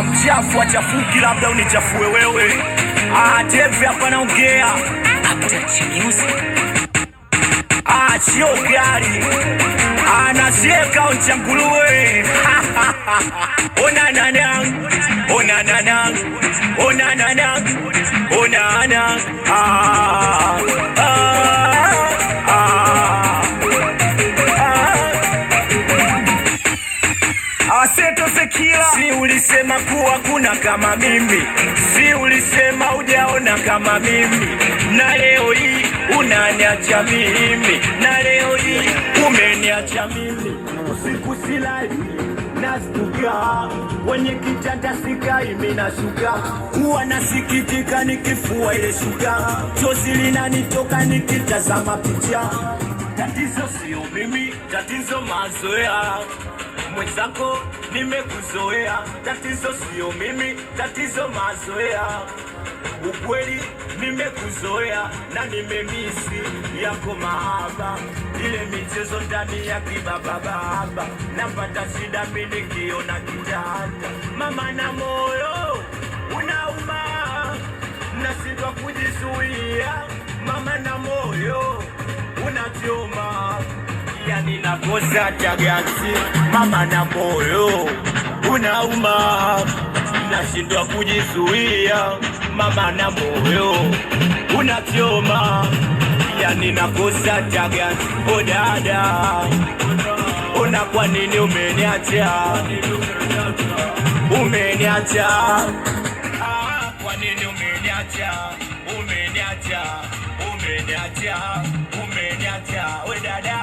Mchafu achafuki, labda unichafue wewe. Tevi hapa naongea. Chio gari anasieka unchanguruwe. Onanana, onanana, onanana, onana. Si ulisema kuwa kuna kama mimi, si ulisema hujaona kama mimi, na leo hii unaniacha mimi, na leo hii umeniacha mimi. Usiku silali nastuka, kwenye kitanda sikai mimi nashuka, huwa nasikitika nikifua ile shuka, chozi linanitoka nikitazama picha. Tatizo sio mimi, tatizo mazoea, mwenzako nimekuzoea. Tatizo sio mimi, tatizo mazoea, ukweli nimekuzoea na nimemisi yako mahaba, ile michezo ndani ya kibabababa, napata shida mimi nikiona kitanda. Mama na moyo unauma, nashindwa kujizuia. Mama na moyo unachoma, yani nakosa tagazi. Mama na moyo unauma, nashindwa kujizuia. Mama na moyo unachoma, yani nakosa tagazi. O dada, ona kwa nini umeniacha? Umeniacha, kwa nini umeniacha? Umeniacha, umeniacha, umeniacha. We dada,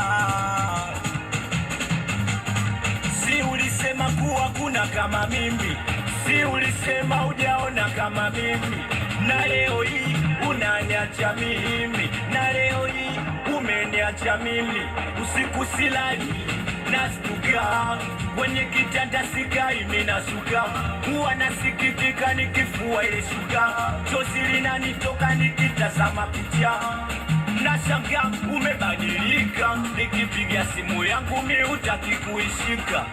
si ulisema kuwa kuna kama mimi, si ulisema hujaona kama mimi, na leo hii unaniacha mimi, na leo hii umeniacha mimi. Usiku silali nastuka, kwenye kitanda sikai mimi nashuka, huwa nasikitika nikifua ile shuka, chozi linanitoka nikitazama picha. Nashangaa umebadilika, nikipiga simu yangu mimi hutaki kuishika.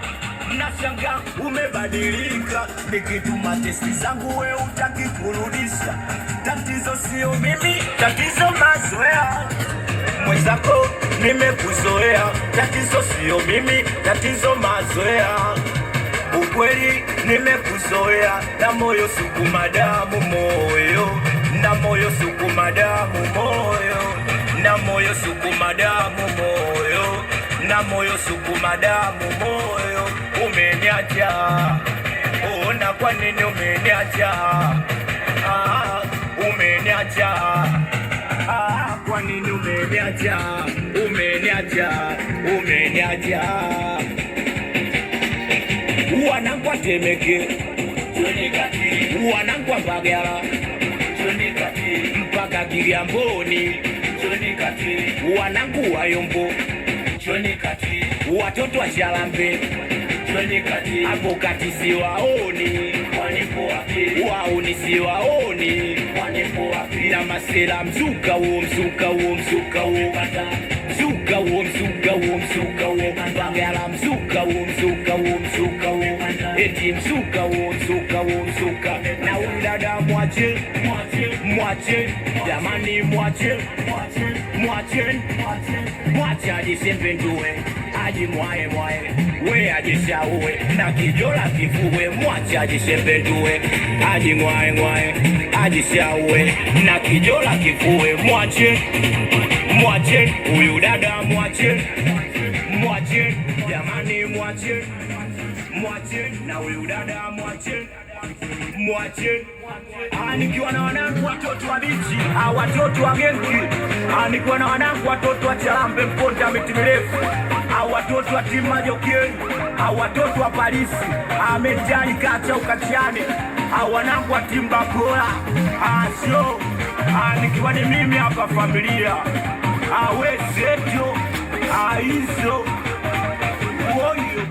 Nashangaa umebadilika, nikituma testi zangu wewe hutaki kurudisha. Tatizo sio mimi, tatizo mazoea, mwenzako nimekuzoea. Tatizo sio mimi, tatizo mazoea, ukweli nimekuzoea. Na moyo sukuma damu moyo, na moyo sukuma damu moyo, na moyo sukuma damu moyo, na moyo sukuma damu moyo. Umeniacha, ona kwa nini umeniacha? Umeniacha, kwa nini umeniacha? Umeniacha, umeniacha. Wanangwa Temeke, wanangwa Mbagala, mpaka Kigamboni, wanangu wa Yombo, watoto wa Shalambe, hapo kati siwaoni, waoni siwaoni, na Masela mzuka huo, mzuka huo, mzuka huo, mzuka huo, mzuka huo, mzuka huo, Mbagala mzuka huo, mzuka huo, mzuka huo, eti mzuka huo, mzuka huo, mzuka. Na udada mwache, mwache, jamani mwache, mwache, mwache ajisempendue, ajimwae mwae, we ajishaue, na kijola kifue. Mwache ajisempendue, ajimwae mwae, ajishaue, na kijola kifue. Mwache, mwache, huyu dada mwache, mwache, jamani mwache, mwache, na huyu dada mwache, mwache. Nikiwa na wanangu watoto wa bichi, watoto wa gengi, nikiwa na wanangu watoto wa Charambe, Mponda, miti mirefu, watoto wa Timajokeni, watoto wa Parisi, Mejani, Kacha, Ukatiani, wanangu wa Timbakola, sio. Nikiwa ni mimi hapa familia, wezeto, hizo, uoyo.